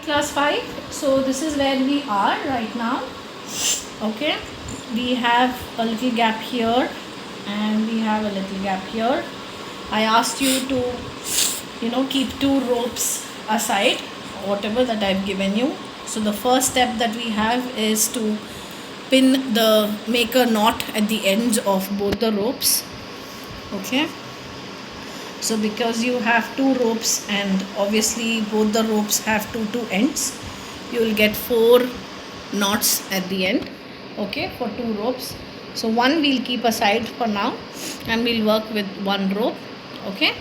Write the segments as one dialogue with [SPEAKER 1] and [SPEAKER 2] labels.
[SPEAKER 1] Class 5. So this is where we are right now. Okay, we have a little gap here and we have a little gap here. I asked you to keep 2 ropes aside, whatever that I've given you. So the first step that we have is to make a knot at the ends of both the ropes. Okay, so because you have 2 ropes and obviously both the ropes have two ends, you will get 4 knots at the end. Okay, for 2 ropes. So one we'll keep aside for now and we'll work with 1 rope. Okay,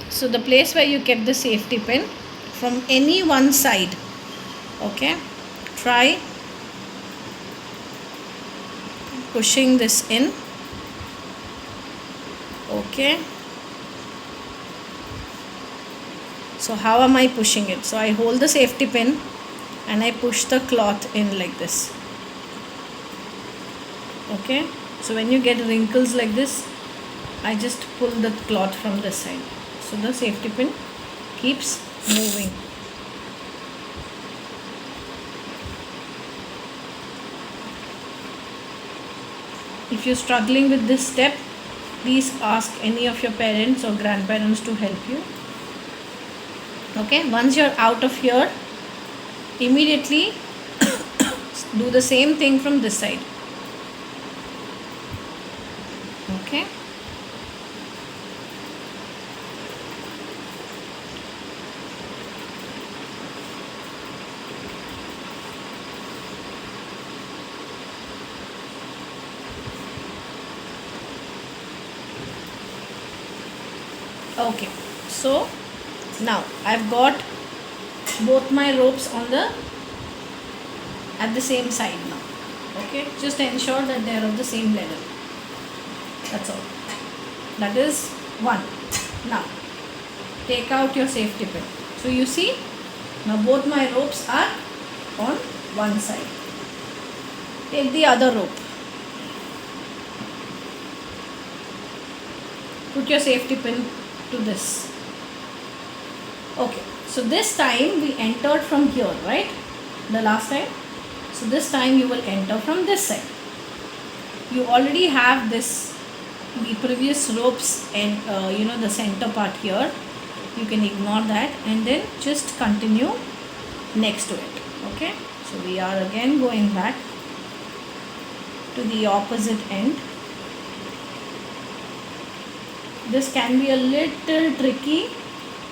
[SPEAKER 1] so the place where you kept the safety pin, from any one side, okay, try pushing this in. Okay, so how am I pushing it? So I hold the safety pin and I push the cloth in like this. Okay, so when you get wrinkles like this, I just pull the cloth from this side, so the safety pin keeps moving. If you're struggling with this step, please ask any of your parents or grandparents to help you. Okay, once you're out of here, immediately do the same thing from this side. Okay, okay, so now I've got both my ropes at the same side now. Okay, just ensure that they are of the same level. That's all. That is 1. Now take out your safety pin. So you see, now both my ropes are on one side. Take the other rope. Put your safety pin to this. Okay, so this time we entered from here, right? The last time. So this time you will enter from this side. You already have the previous ropes and the center part here. You can ignore that and then just continue next to it. Okay, so we are again going back to the opposite end. This can be a little tricky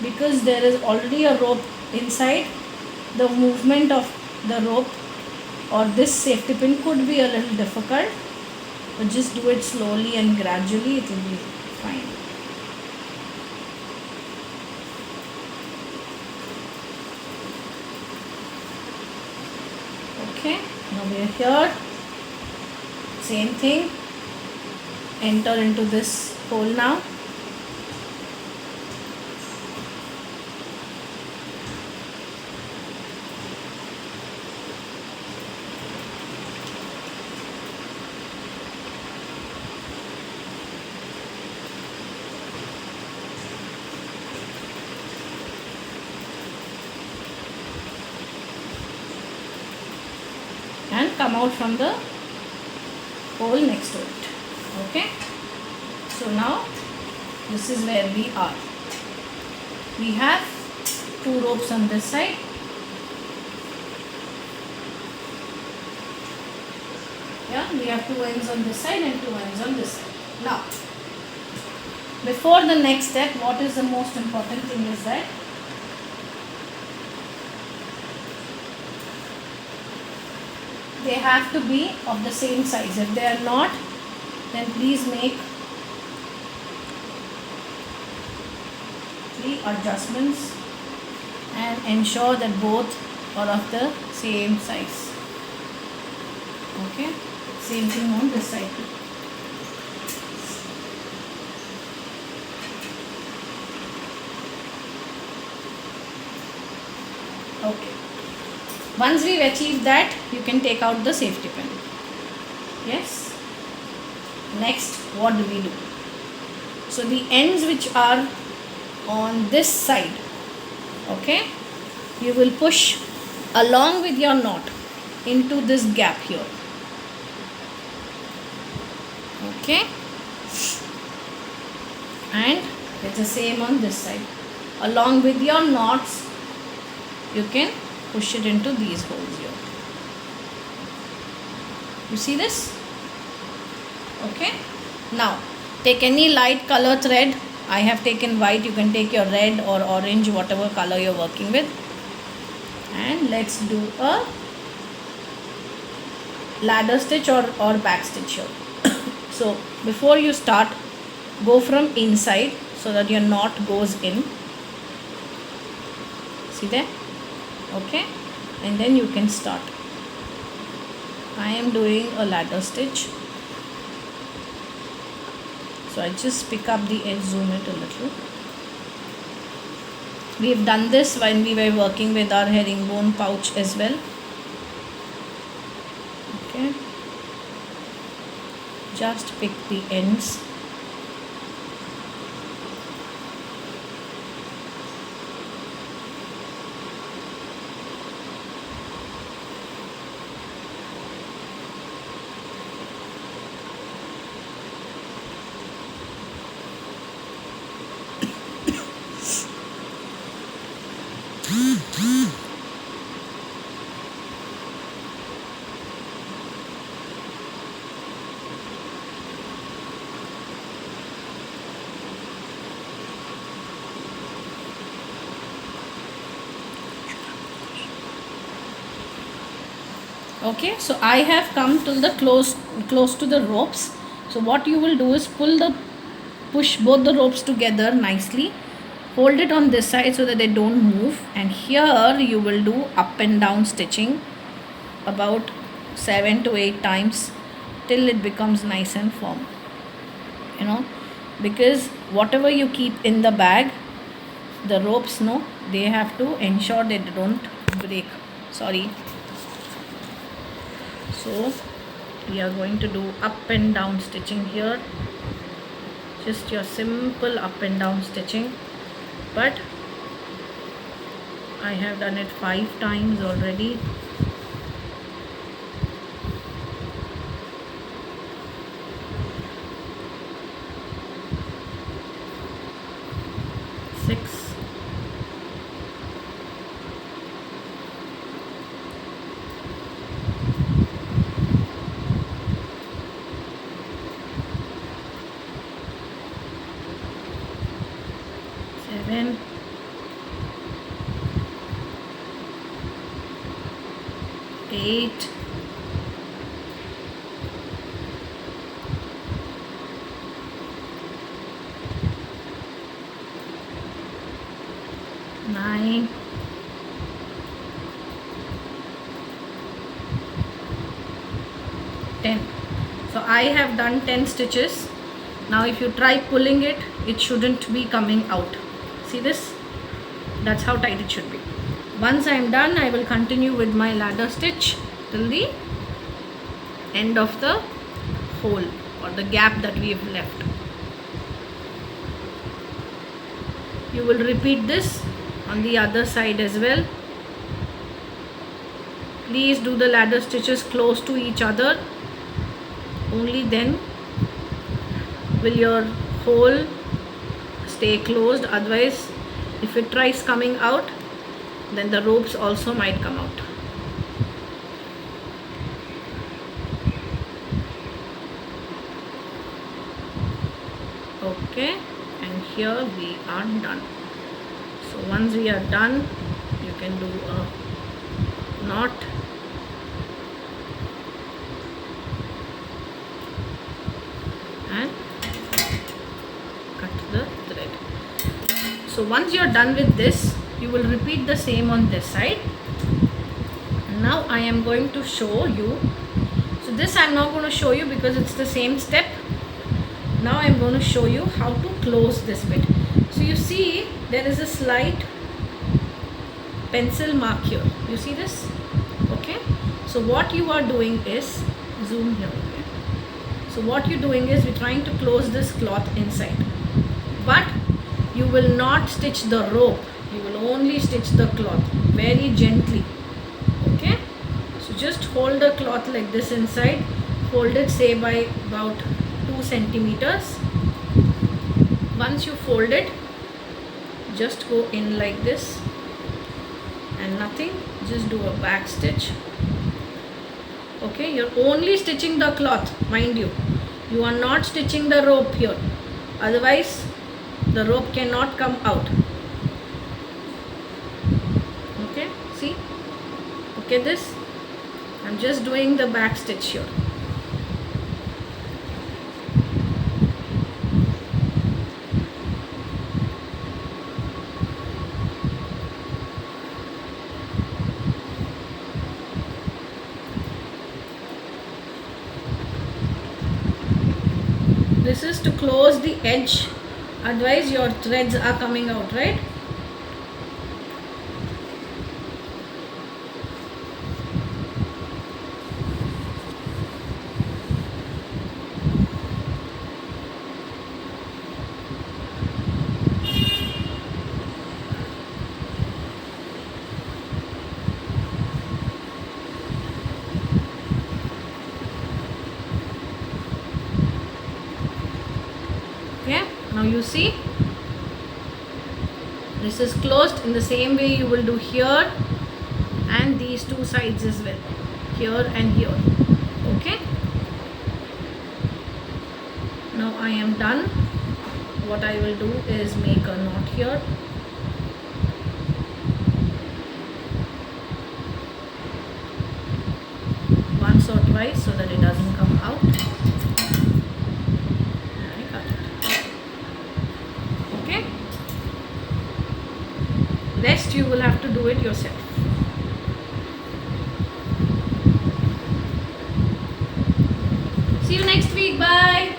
[SPEAKER 1] because there is already a rope inside. The movement of the rope or this safety pin could be a little difficult, but just do it slowly and gradually, it will be fine. Okay, now we are here. Same thing. Enter into this hole now. And come out from the hole next to it. Okay, so now this is where we are. We have 2 ropes on this side. Yeah, we have 2 ends on this side and 2 ends on this side. Now, before the next step, what is the most important thing is that they have to be of the same size. If they are not, then please make 3 adjustments and ensure that both are of the same size. Okay, same thing on this side too. Okay, once we've achieved that, you can take out the safety pin. Yes, next what do we do? So the ends which are on this side, okay, you will push along with your knot into this gap here. Okay, and it's the same on this side. Along with your knots, you can push it into these holes here. You see this? Okay, now take any light color thread. I have taken white. You can take your red or orange, whatever color you're working with, and let's do a ladder stitch or back stitch here. So before you start, go from inside so that your knot goes in. See there? Okay, and then you can start. I am doing a ladder stitch, so I just pick up the edge, zoom it a little. We have done this when we were working with our herringbone pouch as well. Okay, just pick the ends. Okay, so I have come to the close to the ropes. So what you will do is push both the ropes together nicely, hold it on this side so that they don't move, and here you will do up and down stitching about 7 to 8 times till it becomes nice and firm, you know, because whatever you keep in the bag, the ropes, no, they have to ensure that they don't break. Sorry. So we are going to do up and down stitching here, just your simple up and down stitching, but I have done it 5 times already. Seven, 8, 9, 10. So I have done 10 stitches. Now if you try pulling it, it shouldn't be coming out. See this? That's how tight it should be. Once I am done, I will continue with my ladder stitch till the end of the hole or the gap that we have left. You will repeat this on the other side as well. Please do the ladder stitches close to each other. Only then will your hole stay closed. Otherwise, if it tries coming out, then the ropes also might come out. Okay, and here we are done. So once we are done, you can do a knot. And cut the thread. So once you are done with this, you will repeat the same on this side. Now I am going to show you. So this I am not going to show you because it's the same step. Now I am going to show you how to close this bit. So you see there is a slight pencil mark here. You see this? Okay. So what you are doing is, zoom here. Okay. So what you're doing is we're trying to close this cloth inside. But you will not stitch the rope. You will only stitch the cloth very gently. fold the cloth like this inside. Fold it say by about 2 centimeters. Once you fold it, just go in like this and nothing, just do a back stitch. Okay, you're only stitching the cloth, mind you. You are not stitching the rope here, otherwise the rope cannot come out. Okay, see, okay, this I'm just doing the back stitch here. This is to close the edge, otherwise your threads are coming out, right? Okay, now you see this is closed. In the same way you will do here and these two sides as well, here and here. Okay, now I am done. What I will do is make a knot here. Once or twice so that it doesn't come out. Okay, rest you will have to do it yourself. See you next week. Bye.